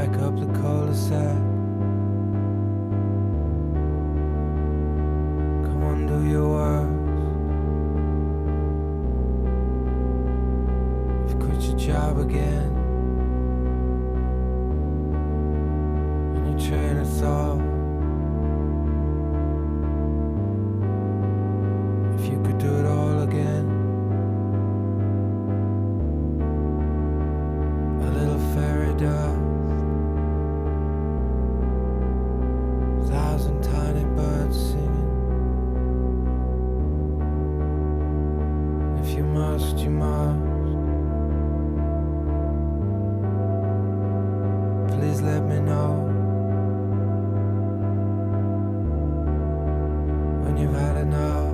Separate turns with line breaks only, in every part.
back up the cul-de-sac. Come on, do your worst. You've quit your job again, and your train of thought. If you could do it all again, a little fairy dust, 1,000 tiny birds singing. If you must, you must. Please let me know when you've had enough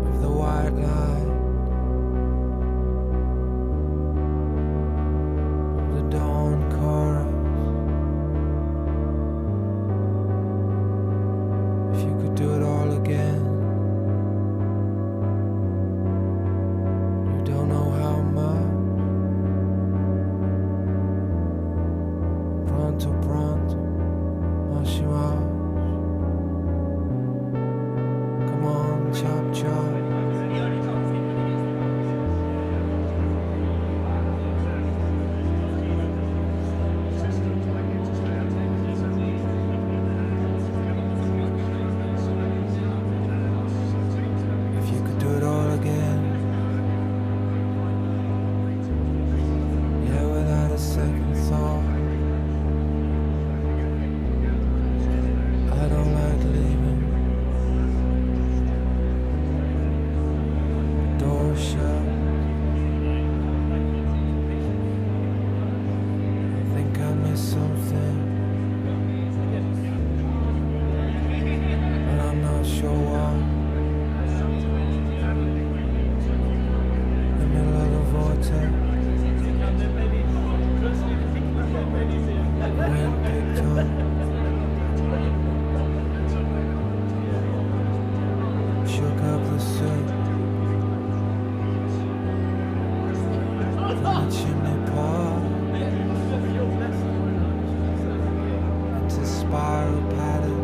of the white light, of the dawn chorus. If you could do it all again, you don't know how much. Pronto, pronto, mash you out. Come on, chop, chop. If you could do it all again, yeah, without a second thought. I don't like leaving. Door shut. I think I missed something, but I'm not sure what. The middle of the vortex. Wind picked up. Shook up the soot from the chimney pot into spiral pattern.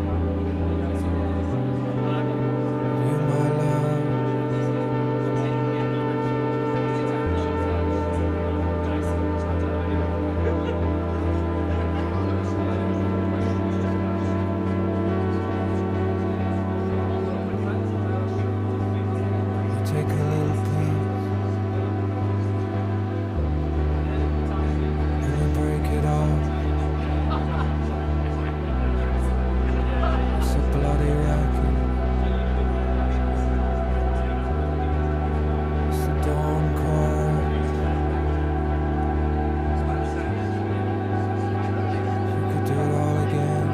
You, my love, you take a little piece and you break it off. It's a bloody racket. It's the dawn chorus. You could do it all again.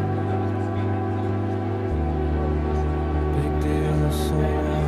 Big deal, so what?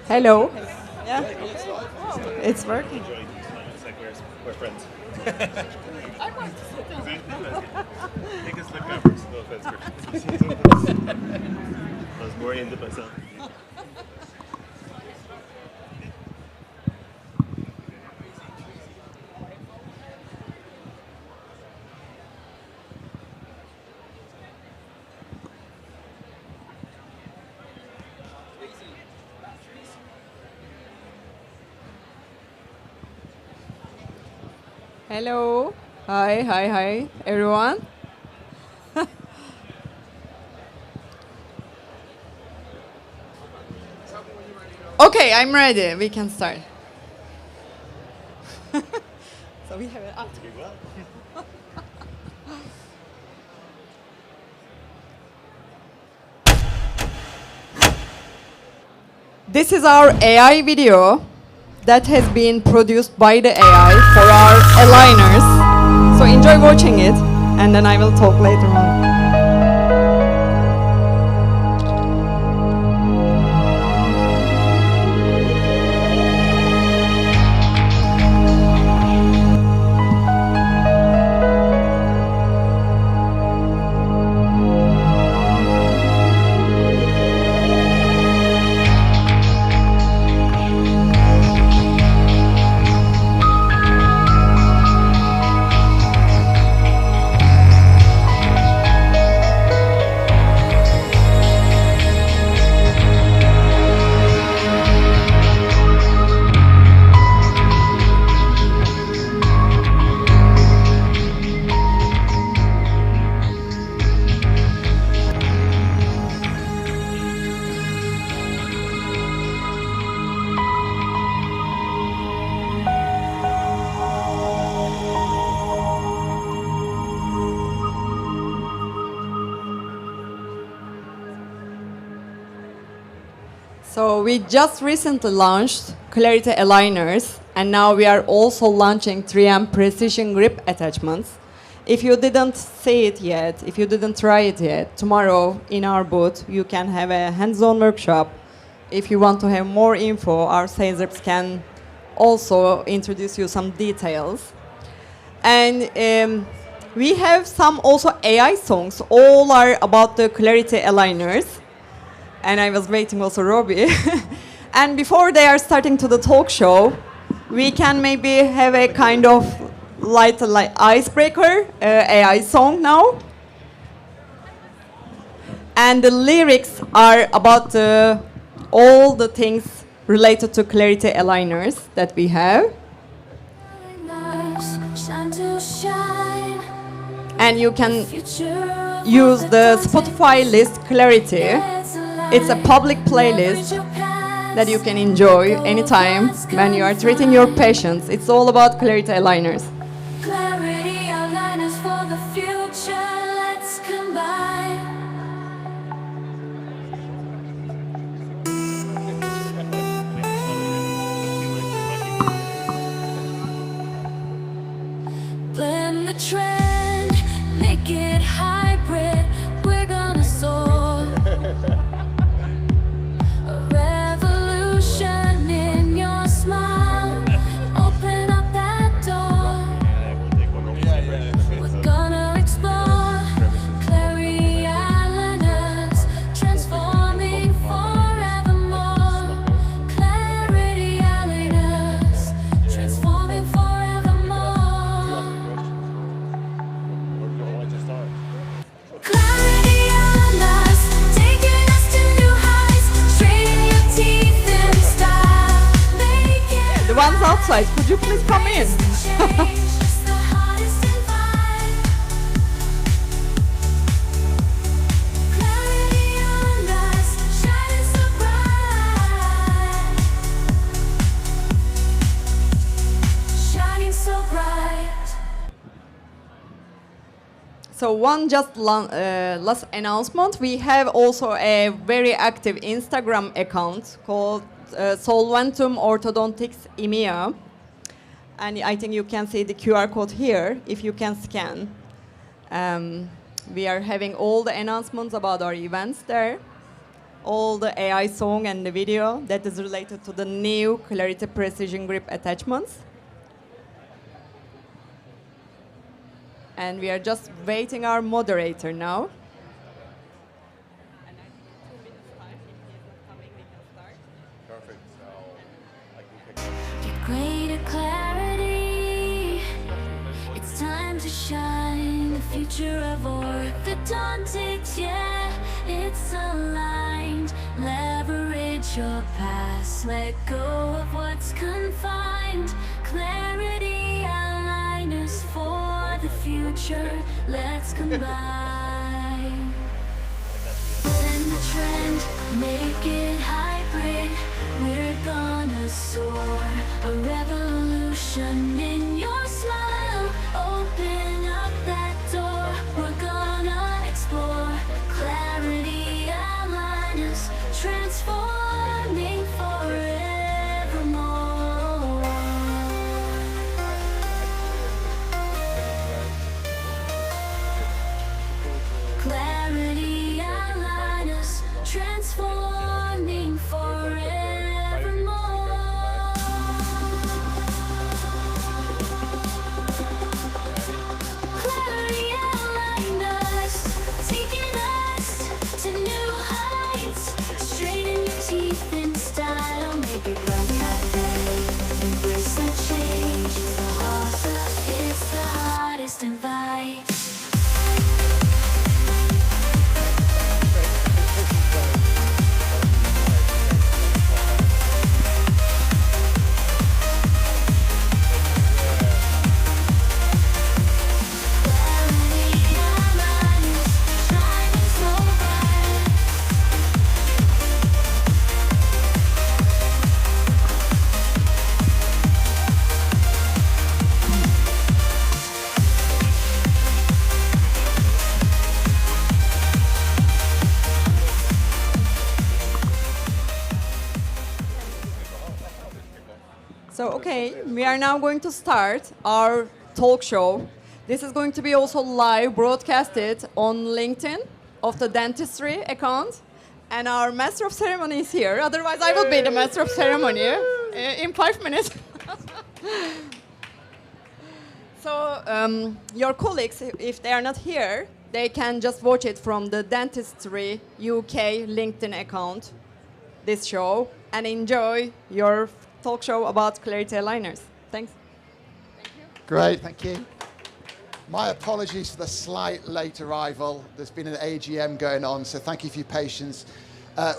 Hello. Yeah. It's working.
It's like we're friends. Take a slip covers. No offense, I was more into myself.
Hello. Hi, everyone. Okay, I'm ready. We can start. So we have it up. This is our AI video that has been produced by the AI for our aligners. So enjoy watching it, and then I will talk later on. So we just recently launched Clarity Aligners, and now we are also launching 3M Precision Grip Attachments. If you didn't see it yet, if you didn't try it yet, tomorrow in our booth you can have a hands-on workshop. If you want to have more info, our sales reps can also introduce you some details. And we have some also AI songs, all are about the Clarity Aligners. And I was waiting also Robbie. And before they are starting to the talk show, we can maybe have a kind of light icebreaker AI song now. And the lyrics are about all the things related to Clarity Aligners that we have. And you can use the Spotify list Clarity. It's a public playlist that you can enjoy anytime when you are treating your patients. It's all about Clarity Aligners.
Clarity aligners for the future, let's combine. Blend the trend, make it hybrid, we're gonna soar. A revolution in your smile, open up that door. We're gonna explore Clarity Aligners, transforming forevermore. Clarity Aligners, transforming forevermore. Clarity Aligners, taking us to new heights, straighten your teeth in style, make it
The ones outside, could you please come in?
change, it's the hardest in life. Clarity Aligners, shining so bright, shining so bright.
So one just last announcement. We have also a very active Instagram account called Solventum Orthodontics EMEA. And I think you can see the QR code here if you can scan. We are having all the announcements about our events there. All the AI song and the video that is related to the new Clarity Precision Grip attachments. And we are just waiting our moderator now.
Perfect. So I can pick
Get greater clarity. It's time to shine. The future of orthodontics, yeah, it's aligned. Leverage your past. Let go of what's confined. Clarity aligners for the future. Let's combine. Bend the trend, make it hybrid. We're gonna soar. A revolution in your smile. Open up that door. We're gonna explore. Clarity aligners, transforming forevermore. Clarity aligners, transforming forevermore.
Okay, we are now going to start our talk show. This is going to be also live broadcasted on LinkedIn of the dentistry account. And our master of ceremony is here. Otherwise, I will be the master of ceremony in 5 minutes. So your colleagues, if they are not here, they can just watch it from the Dentistry UK LinkedIn account, this show, and enjoy your talk show about Clarity aligners. Thanks.
Great, thank you. My apologies for the slight late arrival. There's been an AGM going on, so thank you for your patience.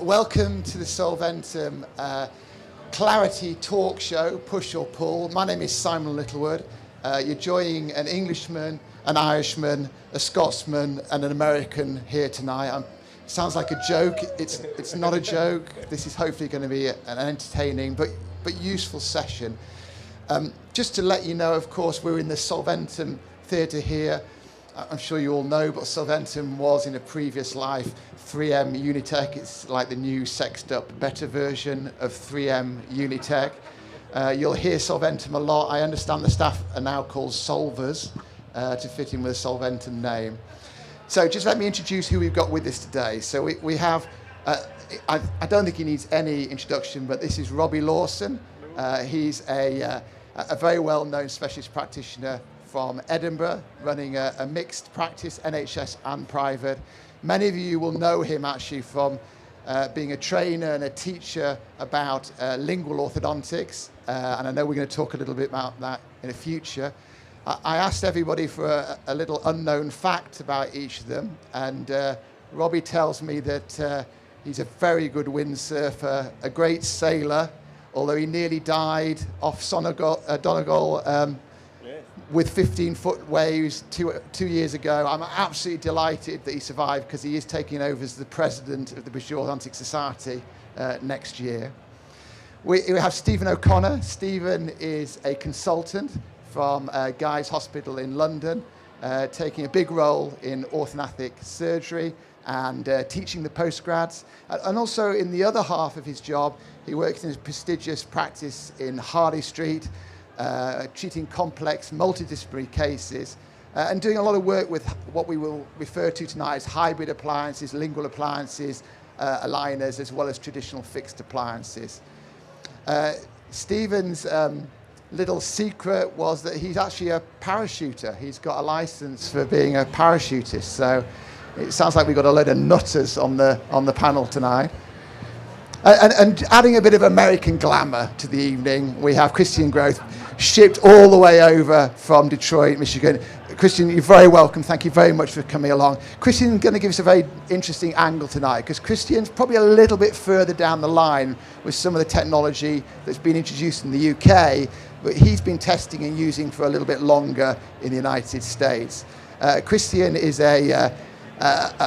Welcome to the Solventum Clarity Talk Show, Push or Pull. My name is Simon Littlewood. You're joining an Englishman, an Irishman, a Scotsman, and an American here tonight. Sounds like a joke. It's not a joke. This is hopefully going to be an entertaining but useful session. Just to let you know, of course, we're in the Solventum Theatre here. I'm sure you all know, but Solventum was in a previous life 3M Unitech. It's like the new sexed up, better version of 3M Unitech. You'll hear Solventum a lot. I understand the staff are now called Solvers to fit in with the Solventum name. So just let me introduce who we've got with us today. So we have, I don't think he needs any introduction, but this is Robbie Lawson. He's a very well-known specialist practitioner from Edinburgh, running a mixed practice, NHS and private. Many of you will know him actually from being a trainer and a teacher about lingual orthodontics, and I know we're going to talk a little bit about that in the future. I asked everybody for a little unknown fact about each of them, and Robbie tells me that he's a very good windsurfer, a great sailor, although he nearly died off Donegal with 15-foot waves 2 years ago. I'm absolutely delighted that he survived because he is taking over as the president of the British Orthodontic Society next year. We have Stephen O'Connor. Stephen is a consultant from Guy's Hospital in London, taking a big role in orthodontic surgery and teaching the postgrads. And also in the other half of his job, he works in a prestigious practice in Harley Street, treating complex multidisciplinary cases and doing a lot of work with what we will refer to tonight as hybrid appliances, lingual appliances, aligners, as well as traditional fixed appliances. Stephen's little secret was that he's actually a parachuter. He's got a license for being a parachutist. So it sounds like we've got a load of nutters on the panel tonight. And adding a bit of American glamour to the evening, we have Christian Groth, shipped all the way over from Detroit, Michigan. Christian, you're very welcome. Thank you very much for coming along. Christian's going to give us a very interesting angle tonight, because Christian's probably a little bit further down the line with some of the technology that's been introduced in the UK, but he's been testing and using for a little bit longer in the United States. Christian is a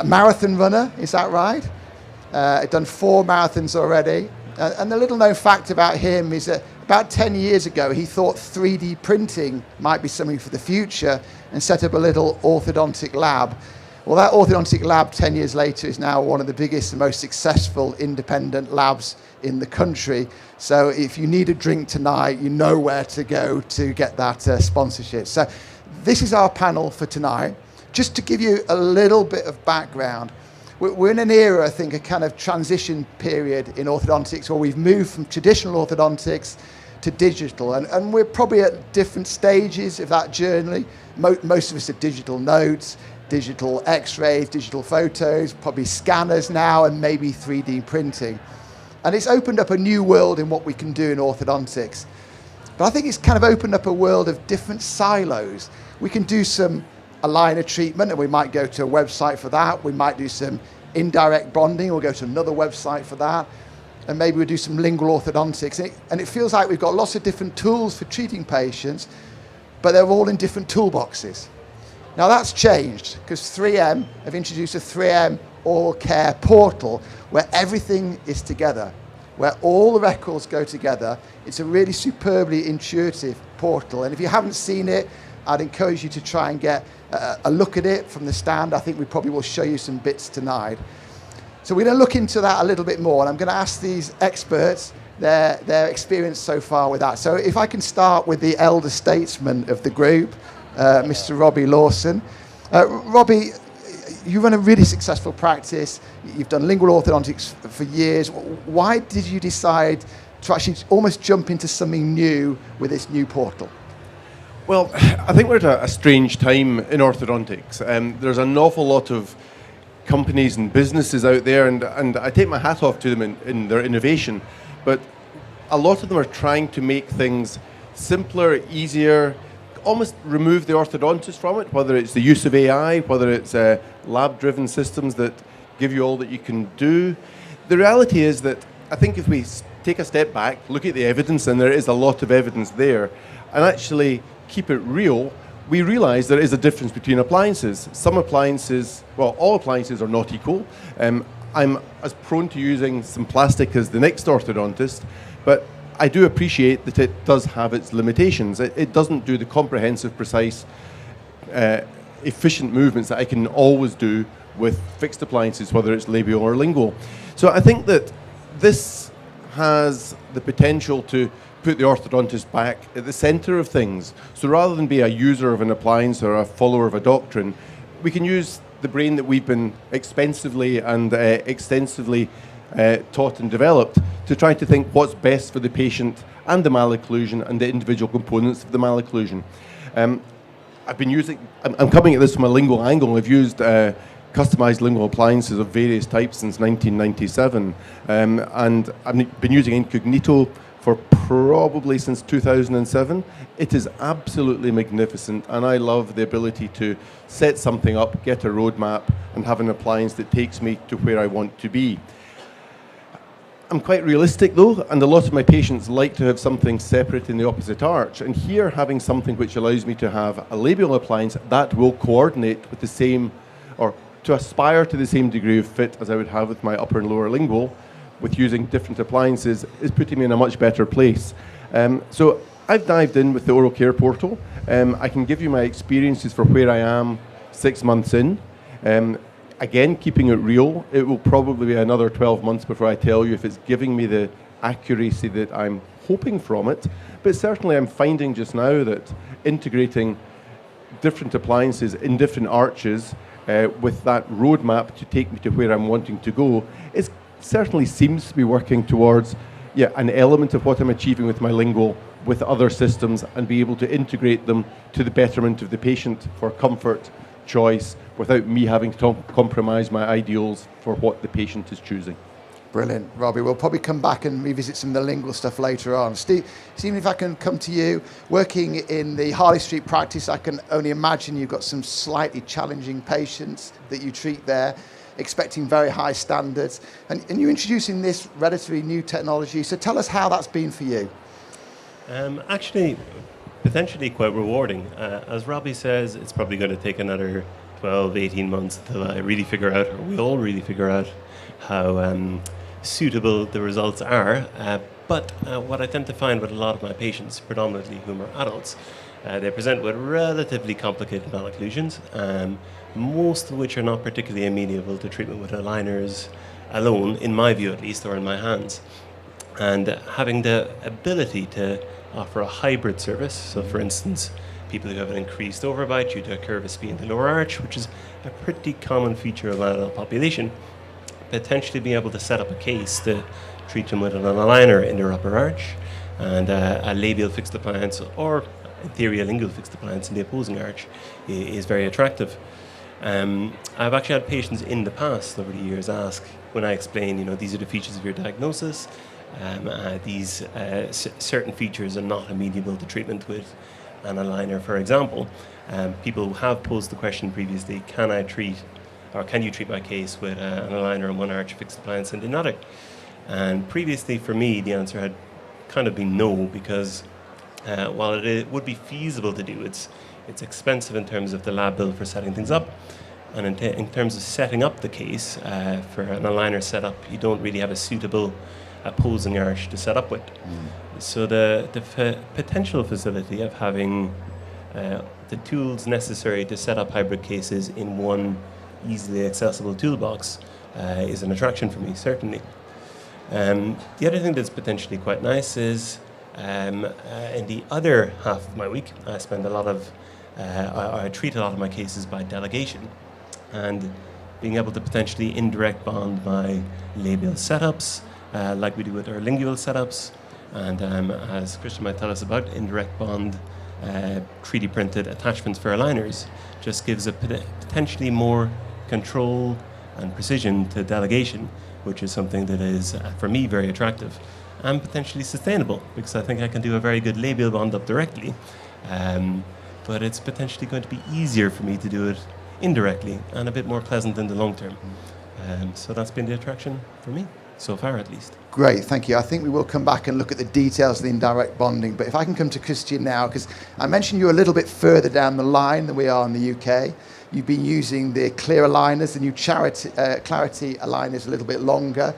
marathon runner, is that right? Done 4 marathons already. And the little known fact about him is that about 10 years ago, he thought 3D printing might be something for the future and set up a little orthodontic lab. Well, that orthodontic lab 10 years later is now one of the biggest and most successful independent labs in the country. So if you need a drink tonight, you know where to go to get that sponsorship. So this is our panel for tonight. Just to give you a little bit of background, we're in an era, I think, a kind of transition period in orthodontics where we've moved from traditional orthodontics to digital. And we're probably at different stages of that journey. Most of us are digital notes, digital x-rays, digital photos, probably scanners now, and maybe 3D printing. And it's opened up a new world in what we can do in orthodontics. But I think it's kind of opened up a world of different silos. We can do some aligner treatment, and we might go to a website for that. We might do some indirect bonding. We'll go to another website for that. And maybe we'll do some lingual orthodontics. And it feels like we've got lots of different tools for treating patients, but they're all in different toolboxes. Now that's changed because 3M have introduced a 3M All Care portal where everything is together, where all the records go together. It's a really superbly intuitive portal. And if you haven't seen it, I'd encourage you to try and get a look at it from the stand. I think we probably will show you some bits tonight. So we're going to look into that a little bit more, and I'm going to ask these experts their experience so far with that. So if I can start with the elder statesman of the group, Mr. Robbie Lawson. Robbie, you run a really successful practice. You've done lingual orthodontics for years. Why did you decide to actually almost jump into something new with this new portal?
Well, I think we're at a strange time in orthodontics. There's an awful lot of companies and businesses out there, and I take my hat off to them in their innovation, but a lot of them are trying to make things simpler, easier, almost remove the orthodontist from it, whether it's the use of AI, whether it's lab-driven systems that give you all that you can do. The reality is that I think if we take a step back, look at the evidence, and there is a lot of evidence there, and actually keep it real, we realize there is a difference between appliances. Some appliances, well, all appliances are not equal. I'm as prone to using some plastic as the next orthodontist, but I do appreciate that it does have its limitations. It doesn't do the comprehensive, precise, efficient movements that I can always do with fixed appliances, whether it's labial or lingual. So I think that this has the potential to put the orthodontist back at the center of things. So rather than be a user of an appliance or a follower of a doctrine, we can use the brain that we've been expensively and extensively taught and developed to try to think what's best for the patient and the malocclusion and the individual components of the malocclusion. I've been using, I'm coming at this from a lingual angle. I've used customized lingual appliances of various types since 1997, and I've been using Incognito for probably since 2007. It is absolutely magnificent, and I love the ability to set something up, get a roadmap, and have an appliance that takes me to where I want to be. I'm quite realistic though, and a lot of my patients like to have something separate in the opposite arch, and here having something which allows me to have a labial appliance that will coordinate with the same, or to aspire to the same degree of fit as I would have with my upper and lower lingual, with using different appliances, is putting me in a much better place. So I've dived in with the Oral Care Portal. I can give you my experiences for where I am 6 months in. Again, keeping it real, it will probably be another 12 months before I tell you if it's giving me the accuracy that I'm hoping from it. But certainly I'm finding just now that integrating different appliances in different arches with that roadmap to take me to where I'm wanting to go is certainly seems to be working towards an element of what I'm achieving with my lingual with other systems, and be able to integrate them to the betterment of the patient for comfort, choice, without me having to compromise my ideals for what the patient is choosing.
Brilliant, Robbie. We'll probably come back and revisit some of the lingual stuff later on. Steve, Stephen, if I can come to you, working in the Harley Street practice, I can only imagine you've got some slightly challenging patients that you treat there, expecting very high standards. And you're introducing this relatively new technology. So tell us how that's been for you.
Actually, potentially quite rewarding. As Robbie says, it's probably going to take another 12, 18 months until I really figure out, or we all really figure out, how suitable the results are. But what I tend to find with a lot of my patients, predominantly whom are adults, they present with relatively complicated malocclusions, most of which are not particularly amenable to treatment with aligners alone, in my view at least, or in my hands. And having the ability to offer a hybrid service, so for instance, people who have an increased overbite due to a curvus in the lower arch, which is a pretty common feature of an adult population, potentially being able to set up a case to treat them with an aligner in their upper arch and a labial fixed appliance, or in theory a lingual fixed appliance in the opposing arch, is very attractive. I've actually had patients in the past over the years ask, when I explain, these are the features of your diagnosis, these certain features are not amenable to treatment with an aligner, for example. People have posed the question previously, can you treat my case with an aligner in one arch, fixed appliance in another? And previously for me, the answer had kind of been no, because while it would be feasible to do, it's expensive in terms of the lab bill for setting things up, and in terms of setting up the case for an aligner setup, you don't really have a suitable opposing arch to set up with. So the potential facility of having the tools necessary to set up hybrid cases in one easily accessible toolbox is an attraction for me, certainly. The other thing that's potentially quite nice is in the other half of my week, I spend a lot of, I treat a lot of my cases by delegation, and being able to potentially indirect bond my labial setups, like we do with our lingual setups, and as Christian might tell us about, indirect bond 3D printed attachments for aligners, just gives a potentially more control and precision to delegation, which is something that is, for me, very attractive and potentially sustainable, because I think I can do a very good labial bond up directly, but it's potentially going to be easier for me to do it indirectly and a bit more pleasant in the long term. So that's been the attraction for me, so far at least.
Great, thank you. I think we will come back and look at the details of the indirect bonding, but if I can come to Christian now, because I mentioned you're a little bit further down the line than we are in the UK. You've been using the clear aligners, the new Clarity aligners a little bit longer.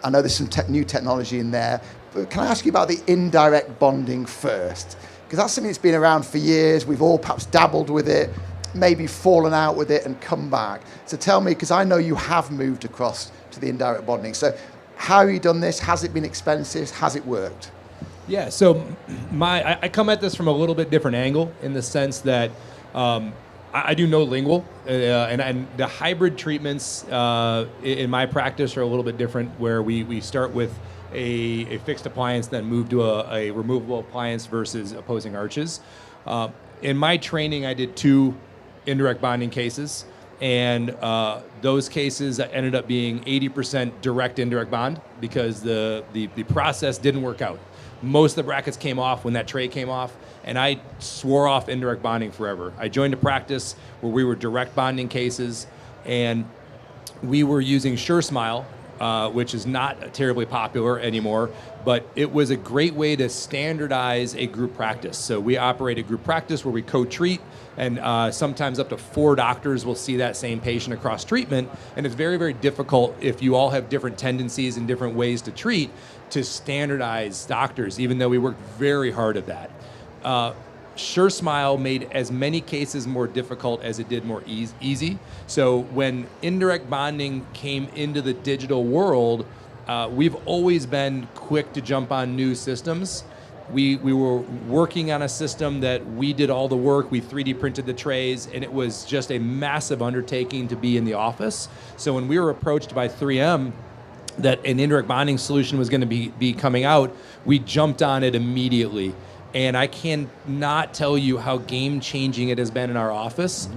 I know there's some new technology in there, but can I ask you about the indirect bonding first? Because that's something that's been around for years. We've all perhaps dabbled with it, maybe fallen out with it and come back. So tell me, because I know you have moved across to the indirect bonding. So how have you done this? Has it been expensive? Has it worked?
Yeah, so I come at this from a little bit different angle in the sense that I do no lingual, and the hybrid treatments in my practice are a little bit different, where we start with a fixed appliance, then move to a removable appliance versus opposing arches. In my training, I did 2 indirect bonding cases, and those cases ended up being 80% direct indirect bond because the process didn't work out. Most of the brackets came off when that tray came off, and I swore off indirect bonding forever. I joined a practice where we were direct bonding cases, and we were using SureSmile, which is not terribly popular anymore, but it was a great way to standardize a group practice. So we operate a group practice where we co-treat, and sometimes up to 4 doctors will see that same patient across treatment, and it's very, very difficult if you all have different tendencies and different ways to treat to standardize doctors, even though we worked very hard at that. SureSmile made as many cases more difficult as it did more easy. So when indirect bonding came into the digital world, we've always been quick to jump on new systems. We were working on a system that we did all the work. We 3D printed the trays, and it was just a massive undertaking to be in the office. So when we were approached by 3M that an indirect bonding solution was going to be coming out, we jumped on it immediately. And I cannot tell you how game-changing it has been in our office.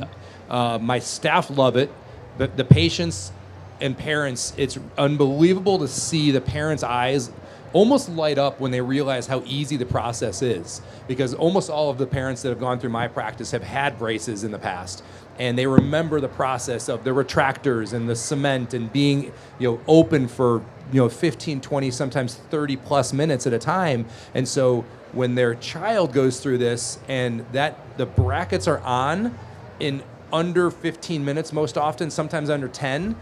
My staff love it, but the patients and parents, it's unbelievable to see the parents' eyes almost light up when they realize how easy the process is. Because almost all of the parents that have gone through my practice have had braces in the past, and they remember the process of the retractors and the cement and being, open for 15, 20, sometimes 30 plus minutes at a time. And so when their child goes through this and the brackets are on in under 15 minutes most often, sometimes under 10,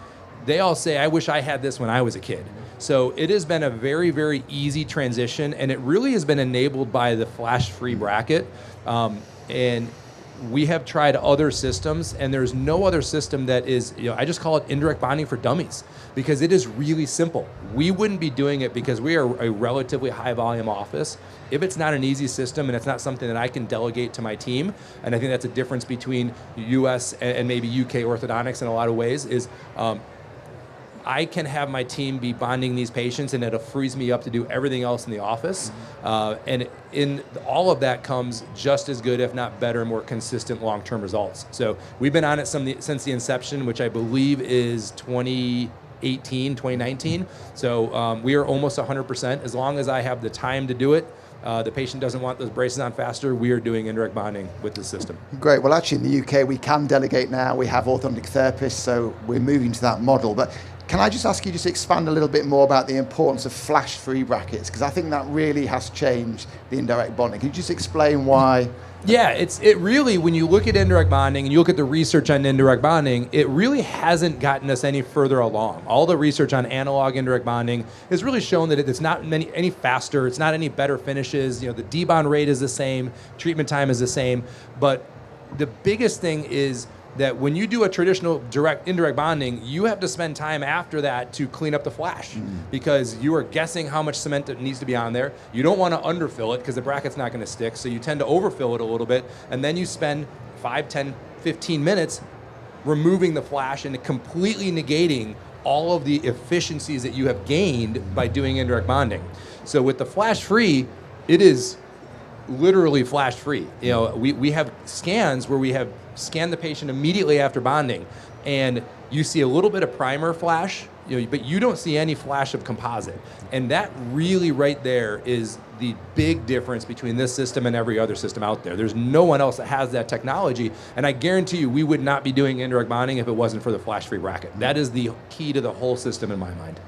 they all say, I wish I had this when I was a kid. So it has been a very, very easy transition, and it really has been enabled by the flash-free bracket. And we have tried other systems, and there's no other system that is, I just call it indirect bonding for dummies, because it is really simple. We wouldn't be doing it because we are a relatively high volume office if it's not an easy system and it's not something that I can delegate to my team. And I think that's a difference between US and maybe UK orthodontics in a lot of ways, is I can have my team be bonding these patients, and it'll freeze me up to do everything else in the office. And in all of that comes just as good, if not better, more consistent long-term results. So we've been on it since the inception, which I believe is 2018, 2019. So we are almost 100%. As long as I have the time to do it, the patient doesn't want those braces on faster, we are doing indirect bonding with the system. Great.
Well, actually, in the UK, we can delegate now. We have orthodontic therapists, so we're moving to that model. But can I just ask you to expand a little bit more about the importance of flash-free brackets? Because I think that really has changed the indirect bonding. Can you just explain why?
Yeah, it really, when you look at indirect bonding and you look at the research on indirect bonding, it really hasn't gotten us any further along. All the research on analog indirect bonding has really shown that it's not any faster, it's not any better finishes. The debond rate is the same, treatment time is the same, but the biggest thing is that when you do a traditional indirect bonding, you have to spend time after that to clean up the flash because you are guessing how much cement that needs to be on there. You don't want to underfill it because the bracket's not going to stick, so you tend to overfill it a little bit, and then you spend 5, 10, 15 minutes removing the flash and completely negating all of the efficiencies that you have gained by doing indirect bonding. So with the flash free, it is literally flash free. You know, we have scans where we have scanned the patient immediately after bonding, and you see a little bit of primer flash, you know, but you don't see any flash of composite. And that really right there is the big difference between this system and every other system out there. There's no one else that has that technology, and I guarantee you we would not be doing indirect bonding if it wasn't for the flash-free bracket. That is the key to the whole system in my mind.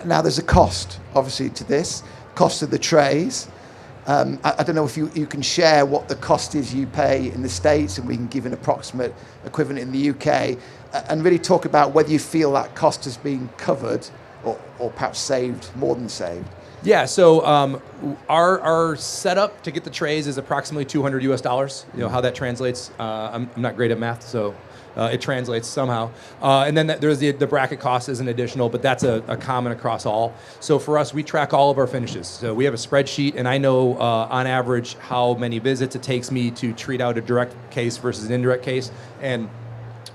Now there's a cost, obviously, to this, cost of the trays. I don't know if you can share what the cost is you pay in the States, and we can give an approximate equivalent in the UK, and really talk about whether you feel that cost has been covered or perhaps saved, more than saved.
Yeah, so our setup to get the trays is approximately $200 US. You know how that translates. I'm not great at math, so it translates somehow. And then there's the bracket cost is an additional, but that's a common across all. So for us, we track all of our finishes. So we have a spreadsheet, and I know on average how many visits it takes me to treat out a direct case versus an indirect case. And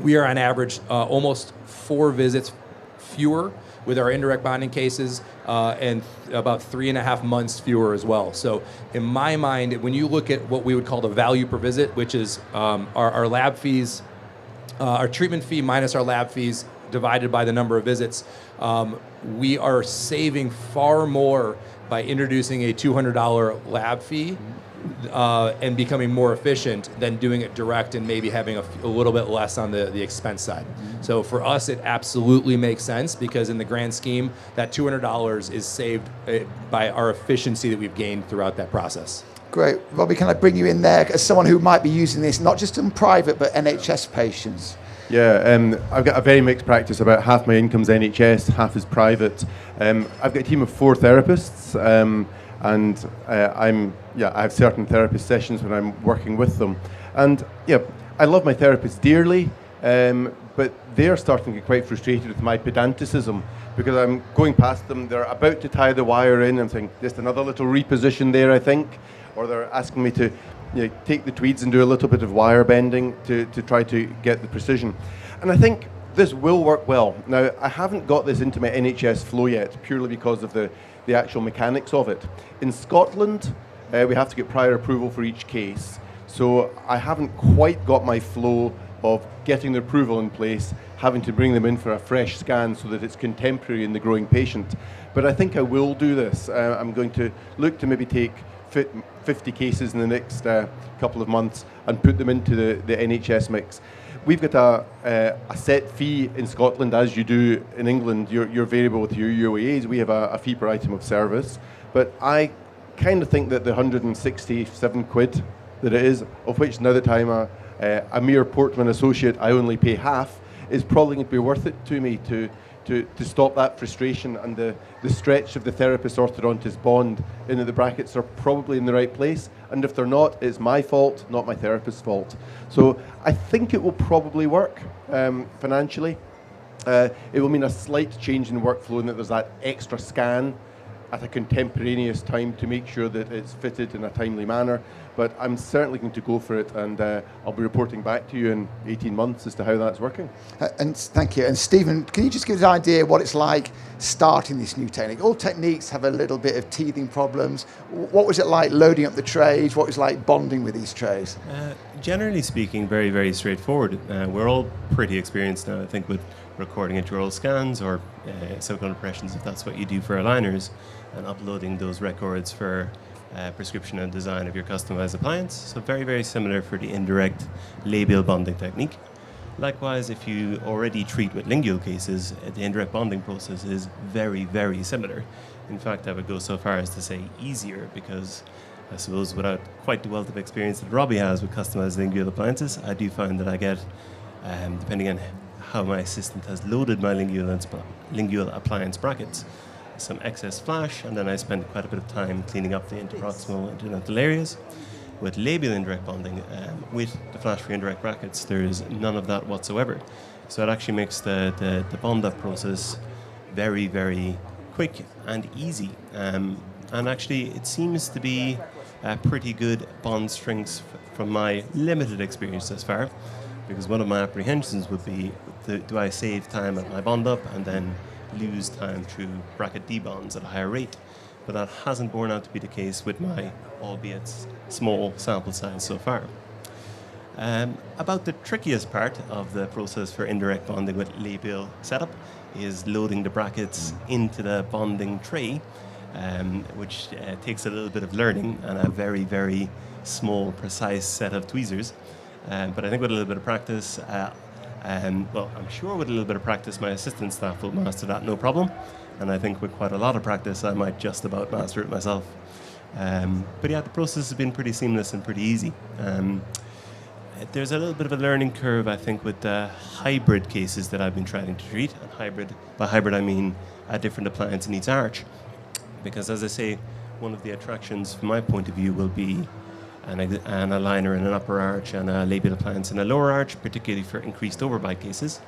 we are on average almost 4 visits fewer with our indirect bonding cases, and about 3.5 months fewer as well. So in my mind, when you look at what we would call the value per visit, which is our lab fees, our treatment fee minus our lab fees divided by the number of visits, we are saving far more by introducing a $200 lab fee and becoming more efficient than doing it direct and maybe having a little bit less on the expense side. So for us, it absolutely makes sense because in the grand scheme, that $200 is saved by our efficiency that we've gained throughout that process.
Great. Robbie, can I bring you in there as someone who might be using this, not just in private, but NHS patients?
Yeah, I've got a very mixed practice. About half my income's NHS, half is private. I've got a team of 4 therapists, and I have certain therapist sessions when I'm working with them. And yeah, I love my therapists dearly, but they're starting to get quite frustrated with my pedanticism because I'm going past them, they're about to tie the wire in, I'm saying, just another little reposition there, I think. Or they're asking me to take the tweeds and do a little bit of wire bending to try to get the precision. And I think this will work well. Now, I haven't got this into my NHS flow yet, purely because of the actual mechanics of it. In Scotland, we have to get prior approval for each case. So I haven't quite got my flow of getting the approval in place, having to bring them in for a fresh scan so that it's contemporary in the growing patient. But I think I will do this. I'm going to look to maybe take 50 cases in the next couple of months and put them into the NHS mix. We've got a set fee in Scotland, as you do in England. You're variable with your UAAs. We have a fee per item of service. But I kind of think that the 167 quid that it is, of which now that I'm a mere Portman associate, I only pay half, is probably going to be worth it to me to stop that frustration and the stretch of the therapist-orthodontist bond in that the brackets are probably in the right place. And if they're not, it's my fault, not my therapist's fault. So I think it will probably work financially. It will mean a slight change in workflow in that there's that extra scan at a contemporaneous time to make sure that it's fitted in a timely manner. But I'm certainly going to go for it, and I'll be reporting back to you in 18 months as to how that's working.
And thank you. And Stephen, can you just give us an idea what it's like starting this new technique? All techniques have a little bit of teething problems. What was it like loading up the trays? What was it like bonding with these trays?
Generally speaking, very, very straightforward. We're all pretty experienced now, I think, with recording intraoral scans or silicone impressions, if that's what you do for aligners, and uploading those records for prescription and design of your customized appliance. So very, very similar for the indirect labial bonding technique. Likewise, if you already treat with lingual cases, the indirect bonding process is very, very similar. In fact, I would go so far as to say easier, because I suppose without quite the wealth of experience that Robbie has with customized lingual appliances, I do find that I get, depending on how my assistant has loaded my lingual appliance brackets, some excess flash, and then I spend quite a bit of time cleaning up the interproximal and interdental areas. With labial indirect bonding, with the flash-free indirect brackets, there is none of that whatsoever. So it actually makes the bond-up process very, very quick and easy. And actually, it seems to be pretty good bond strengths from my limited experience thus far, because one of my apprehensions would be, do I save time at my bond-up and then lose time through bracket debonds at a higher rate? But that hasn't borne out to be the case with my, albeit small, sample size so far. About the trickiest part of the process for indirect bonding with labial setup is loading the brackets into the bonding tray, which takes a little bit of learning and a very, very small, precise set of tweezers. But I think with a little bit of practice, well, I'm sure with a little bit of practice, my assistant staff will master that no problem. And I think with quite a lot of practice, I might just about master it myself. But yeah, the process has been pretty seamless and pretty easy. There's a little bit of a learning curve, I think, with the hybrid cases that I've been trying to treat. And by hybrid, I mean a different appliance in each arch. Because as I say, one of the attractions from my point of view will be an aligner in an upper arch and a labial appliance in a lower arch, particularly for increased overbite cases.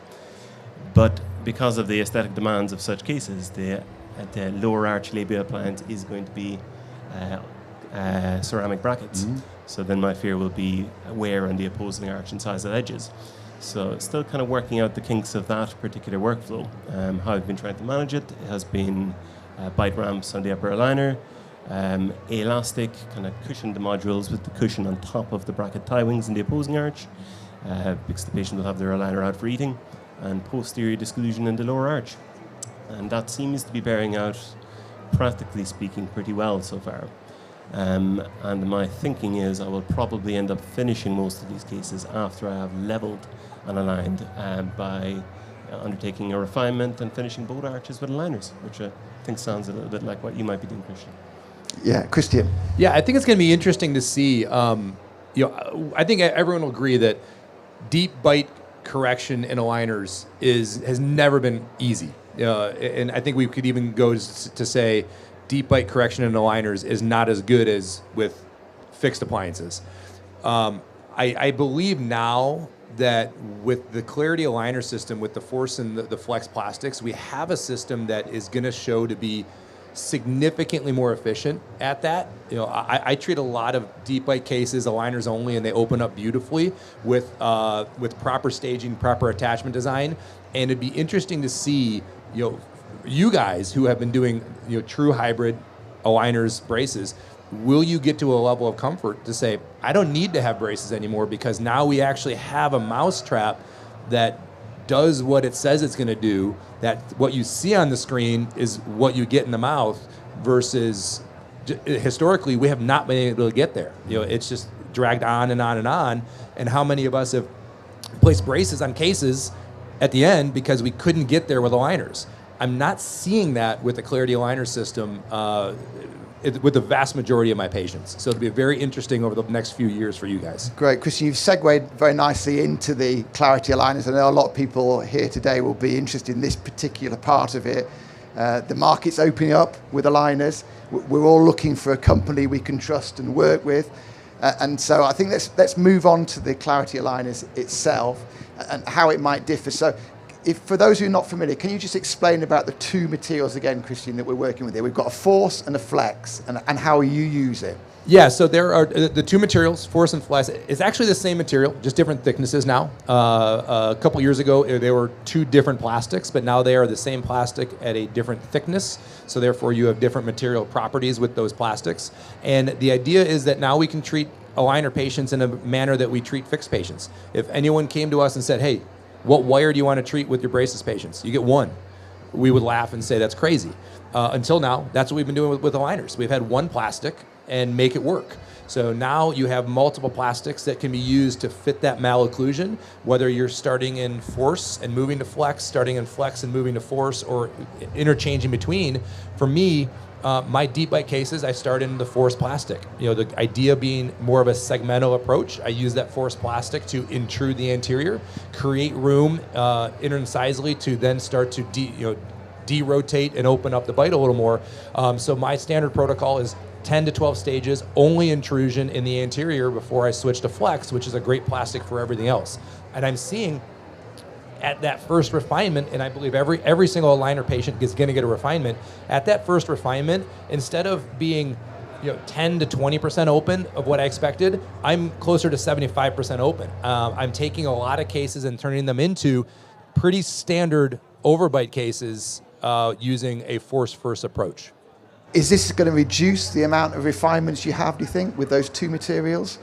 But because of the aesthetic demands of such cases, the lower arch labial appliance is going to be ceramic brackets. So then my fear will be wear on the opposing arch and size of edges. So still kind of working out the kinks of that particular workflow. How I've been trying to manage it has been bite ramps on the upper aligner, elastic, kind of cushion the modules with the cushion on top of the bracket tie wings in the opposing arch, because the patient will have their aligner out for eating, and posterior disclusion in the lower arch. And that seems to be bearing out, practically speaking, pretty well so far. And my thinking is I will probably end up finishing most of these cases after I have leveled and aligned by undertaking a refinement and finishing both arches with aligners, which I think sounds a little bit like what you might be doing, Christian.
Yeah, Christian.
Yeah, I think it's going to be interesting to see. I think everyone will agree that deep bite correction in aligners has never been easy. And I think we could even go to say deep bite correction in aligners is not as good as with fixed appliances. I believe now that with the Clarity aligner system, with the Force and the Flex plastics, we have a system that is going to show to be significantly more efficient at that. I treat a lot of deep bite cases, aligners only, and they open up beautifully with proper staging, proper attachment design. And it'd be interesting to see, you guys who have been doing true hybrid aligners, braces, will you get to a level of comfort to say, I don't need to have braces anymore because now we actually have a mousetrap that does what it says it's going to do, that what you see on the screen is what you get in the mouth, versus historically we have not been able to get there. It's just dragged on and on and on. And how many of us have placed braces on cases at the end because we couldn't get there with aligners? I'm not seeing that with the Clarity aligner system with the vast majority of my patients. So it'll be very interesting over the next few years for you guys.
Great, Christian, you've segued very nicely into the Clarity aligners. I know a lot of people here today will be interested in this particular part of it. The market's opening up with aligners. We're all looking for a company we can trust and work with. And so I think let's move on to the Clarity aligners itself and how it might differ. So for those who are not familiar, can you just explain about the two materials again, Christian, that we're working with here? We've got a Force and a Flex, and how you use it.
Yeah, so there are the two materials, Force and Flex. It's actually the same material, just different thicknesses now. A couple years ago, they were two different plastics, but now they are the same plastic at a different thickness. So therefore, you have different material properties with those plastics. And the idea is that now we can treat aligner patients in a manner that we treat fixed patients. If anyone came to us and said, hey, what wire do you want to treat with your braces patients? You get one. We would laugh and say that's crazy. Until now, that's what we've been doing with aligners. We've had one plastic and make it work. So now you have multiple plastics that can be used to fit that malocclusion, whether you're starting in Force and moving to Flex, starting in Flex and moving to Force, or interchanging between. For me, my deep bite cases, I start in the Force plastic. The idea being more of a segmental approach. I use that Force plastic to intrude the anterior, create room interincisally to then start to derotate and open up the bite a little more. So my standard protocol is 10 to 12 stages, only intrusion in the anterior before I switch to flex, which is a great plastic for everything else. And I'm seeing at that first refinement, and I believe every single aligner patient is going to get a refinement. At that first refinement, instead of being 10 to 20% open of what I expected, I'm closer to 75% open. I'm taking a lot of cases and turning them into pretty standard overbite cases using a force-first approach.
Is this going to reduce the amount of refinements you have, do you think, with those two materials?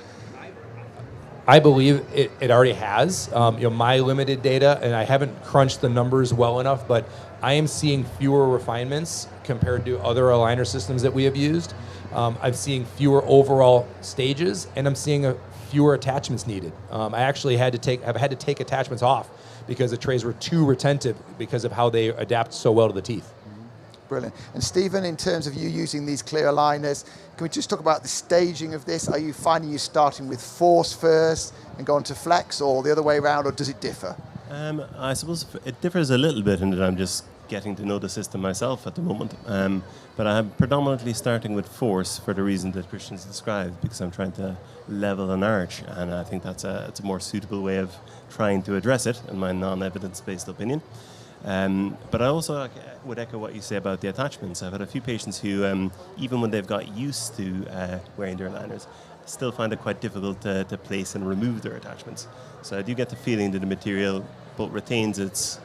I believe it already has. My limited data, and I haven't crunched the numbers well enough, but I am seeing fewer refinements compared to other aligner systems that we have used. I'm seeing fewer overall stages, and I'm seeing fewer attachments needed. I actually have had to take attachments off because the trays were too retentive because of how they adapt so well to the teeth.
Brilliant. And Stephen, in terms of you using these clear aligners, can we just talk about the staging of this? Are you finding you starting with force first and going to flex, or the other way around, or does it differ?
I suppose it differs a little bit in that I'm just getting to know the system myself at the moment. But I'm predominantly starting with force for the reason that Christian's described, because I'm trying to level an arch, and I think it's a more suitable way of trying to address it, in my non-evidence-based opinion. But I also would echo what you say about the attachments. I've had a few patients who, even when they've got used to wearing their aligners, still find it quite difficult to place and remove their attachments. So I do get the feeling that the material both retains its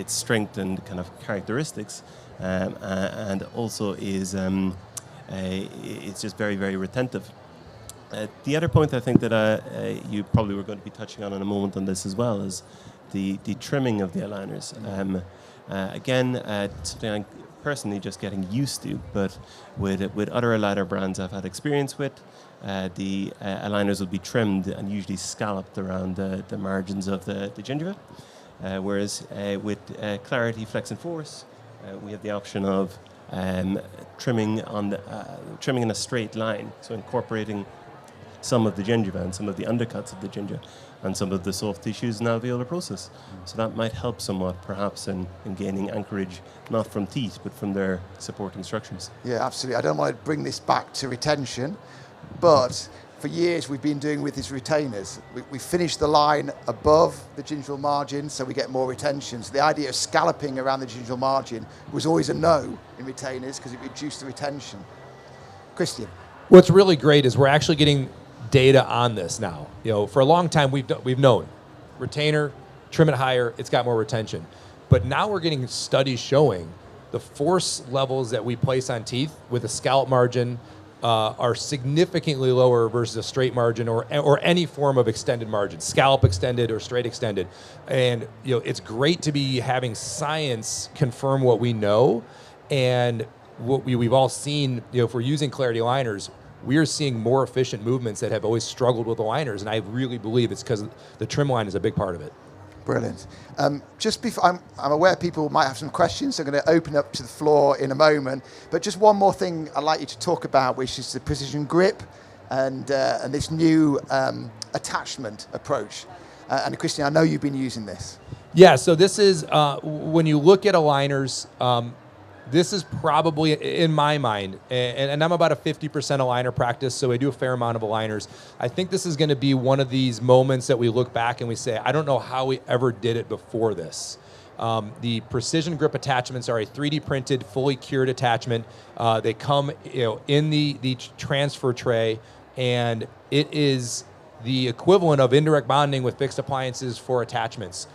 strength and kind of characteristics, and also is it's just very, very retentive. The other point I think that you probably were going to be touching on in a moment on this as well is the trimming of the aligners. Again, something I'm personally just getting used to, but with other aligner brands I've had experience with, the aligners will be trimmed and usually scalloped around the margins of the gingiva. Whereas with Clarity, Flex and Force, we have the option of trimming in a straight line, so incorporating some of the gingiva and some of the undercuts of the gingiva and some of the soft tissues and alveolar process. So that might help somewhat, perhaps, in gaining anchorage, not from teeth, but from their supporting structures.
Yeah, absolutely. I don't want to bring this back to retention, but for years we've been doing with these retainers. We finish the line above the gingival margin so we get more retention. So the idea of scalloping around the gingival margin was always a no in retainers because it reduced the retention. Christian.
What's really great is we're actually getting data on this now. For a long time we've known retainer, trim it higher, it's got more retention. But now we're getting studies showing the force levels that we place on teeth with a scallop margin are significantly lower versus a straight margin or any form of extended margin, scallop extended or straight extended. And it's great to be having science confirm what we know, and what we've all seen. If we're using Clarity aligners, we are seeing more efficient movements that have always struggled with aligners, and I really believe it's because the trim line is a big part of it.
Brilliant. Just before, I'm aware people might have some questions, so I'm going to open up to the floor in a moment. But just one more thing I'd like you to talk about, which is the precision grip and this new attachment approach. And Christian, I know you've been using this.
Yeah, so this is, when you look at aligners, this is probably, in my mind, and I'm about a 50% aligner practice, so I do a fair amount of aligners. I think this is going to be one of these moments that we look back and we say, I don't know how we ever did it before this. The precision grip attachments are a 3D printed, fully cured attachment. They come in the transfer tray, and it is the equivalent of indirect bonding with fixed appliances for attachments.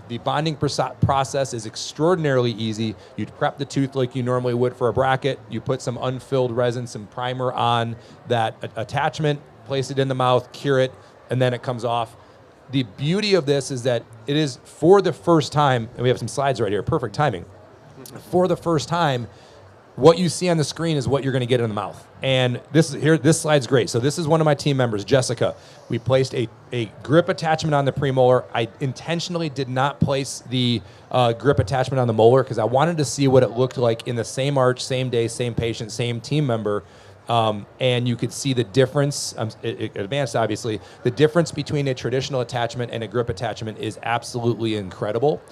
The bonding process is extraordinarily easy. You'd prep the tooth like you normally would for a bracket. You put some unfilled resin, some primer on that attachment, place it in the mouth, cure it, and then it comes off. The beauty of this is that it is, for the first time, and we have some slides right here, perfect timing. For the first time, what you see on the screen is what you're going to get in the mouth. And this slide's great. So this is one of my team members, Jessica. We placed a grip attachment on the premolar. I intentionally did not place the grip attachment on the molar because I wanted to see what it looked like in the same arch, same day, same patient, same team member. And you could see the difference, advanced obviously, the difference between a traditional attachment and a grip attachment is absolutely incredible.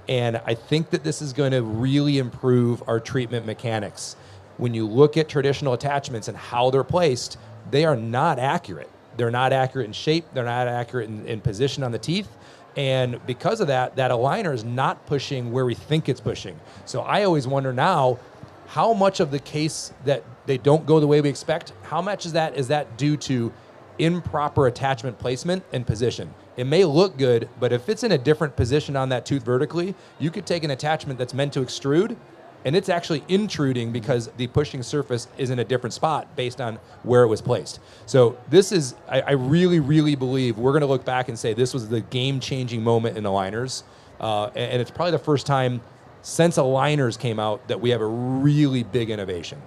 And I think that this is going to really improve our treatment mechanics. when you look at traditional attachments and how they're placed, they are not accurate. They're not accurate in shape. They're not accurate in position on the teeth. And because of that, that aligner is not pushing where we think it's pushing. So I always wonder now, how much of the case that they don't go the way we expect, how much is that due to improper attachment placement and position? It may look good, but if it's in a different position on that tooth vertically, you could take an attachment that's meant to extrude, and it's actually intruding because the pushing surface is in a different spot based on where it was placed. So this is, I really, really believe we're going to look back and say this was the game-changing moment in aligners, and it's probably the first time since aligners came out that we have a really big innovation.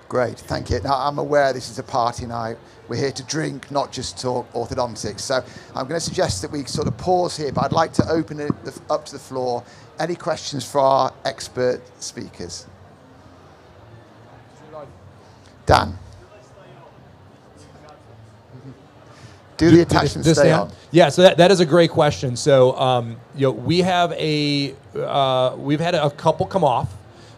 Great, thank you. Now, I'm aware this is a party night. We're here to drink, not just talk orthodontics. So I'm going to suggest that we sort of pause here, but I'd like to open it up to the floor. Any questions for our expert speakers? Dan. Do the attachments stay on?
Yeah, so that is a great question. So we have we've had a couple come off.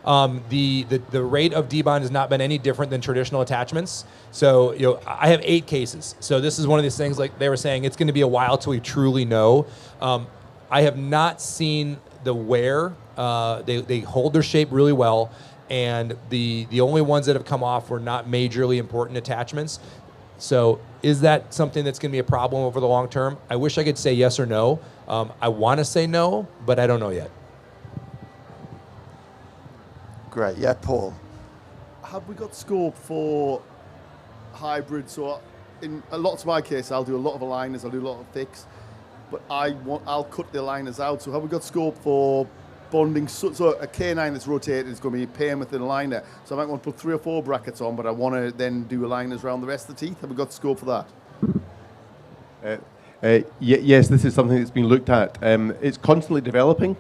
The rate of debond has not been any different than traditional attachments. So I have 8 cases. So this is one of these things, like they were saying, it's going to be a while till we truly know. I have not seen the wear. They hold their shape really well, and the only ones that have come off were not majorly important attachments. So is that something that's going to be a problem over the long term? I wish I could say yes or no. I want to say no, but I don't know yet.
Great, yeah, Paul.
Have we got scope for hybrid? So in a lot of my case, I'll do a lot of aligners, I'll do a lot of fix, but I'll cut the aligners out. So have we got scope for bonding? So a K9 that's rotated is going to be pairing with an aligner. So I might want to put 3 or 4 brackets on, but I want to then do aligners around the rest of the teeth. Have we got scope for that?
Yes, this is something that's been looked at. It's constantly developing.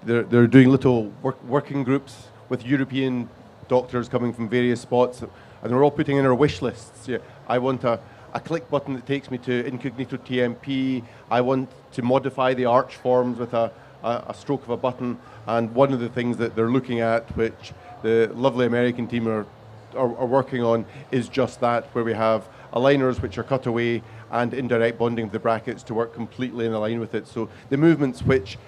They're doing little working groups with European doctors coming from various spots, and they're all putting in our wish lists. Yeah, I want a click button that takes me to incognito TMP. I want to modify the arch forms with a stroke of a button. And one of the things that they're looking at, which the lovely American team are working on, is just that, where we have aligners which are cut away and indirect bonding of the brackets to work completely in line with it. So the movements which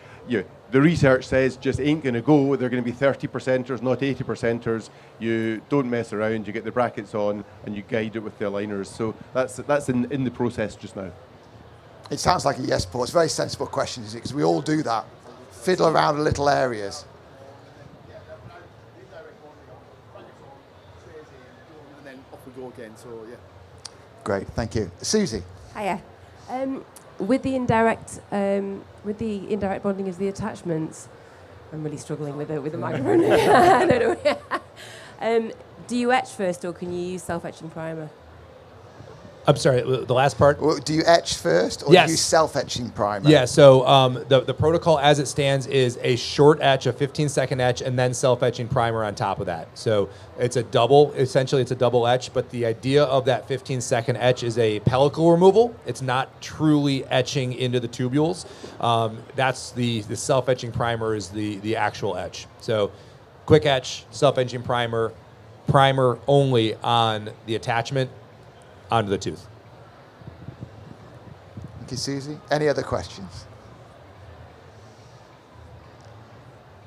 the research says just ain't going to go, they're going to be 30%ers, not 80%ers. You don't mess around, you get the brackets on and you guide it with the aligners. So that's in the process just now.
It sounds like a yes, Paul. It's a very sensible question, is it? Because we all do that. Fiddle around in little areas.
And then off we go again, so yeah.
Great, thank you. Susie.
Hiya. With the indirect bonding of the attachments, I'm really struggling with the microphone. I don't know. Do you etch first, or can you use self-etching primer?
I'm sorry, the last part?
Well, do you etch first, or
Yes.
do you use self-etching primer?
Yeah, so the protocol as it stands is a short etch, a 15-second etch, and then self-etching primer on top of that. So it's essentially it's a double etch, but the idea of that 15-second etch is a pellicle removal. It's not truly etching into the tubules. That's the self-etching primer is the actual etch. So quick etch, self-etching primer only on the attachment, onto the tooth.
Thank you, Susie. Any other questions?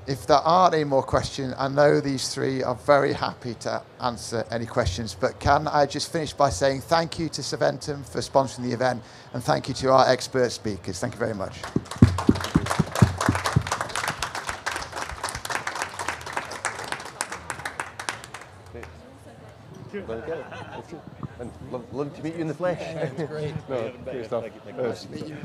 If there aren't any more questions, I know these 3 are very happy to answer any questions, but can I just finish by saying thank you to Saventum for sponsoring the event, and thank you to our expert speakers. Thank you very much.
And love to meet you in the flesh.
Great.
No, great stuff.
Thank you.
Nice to meet you.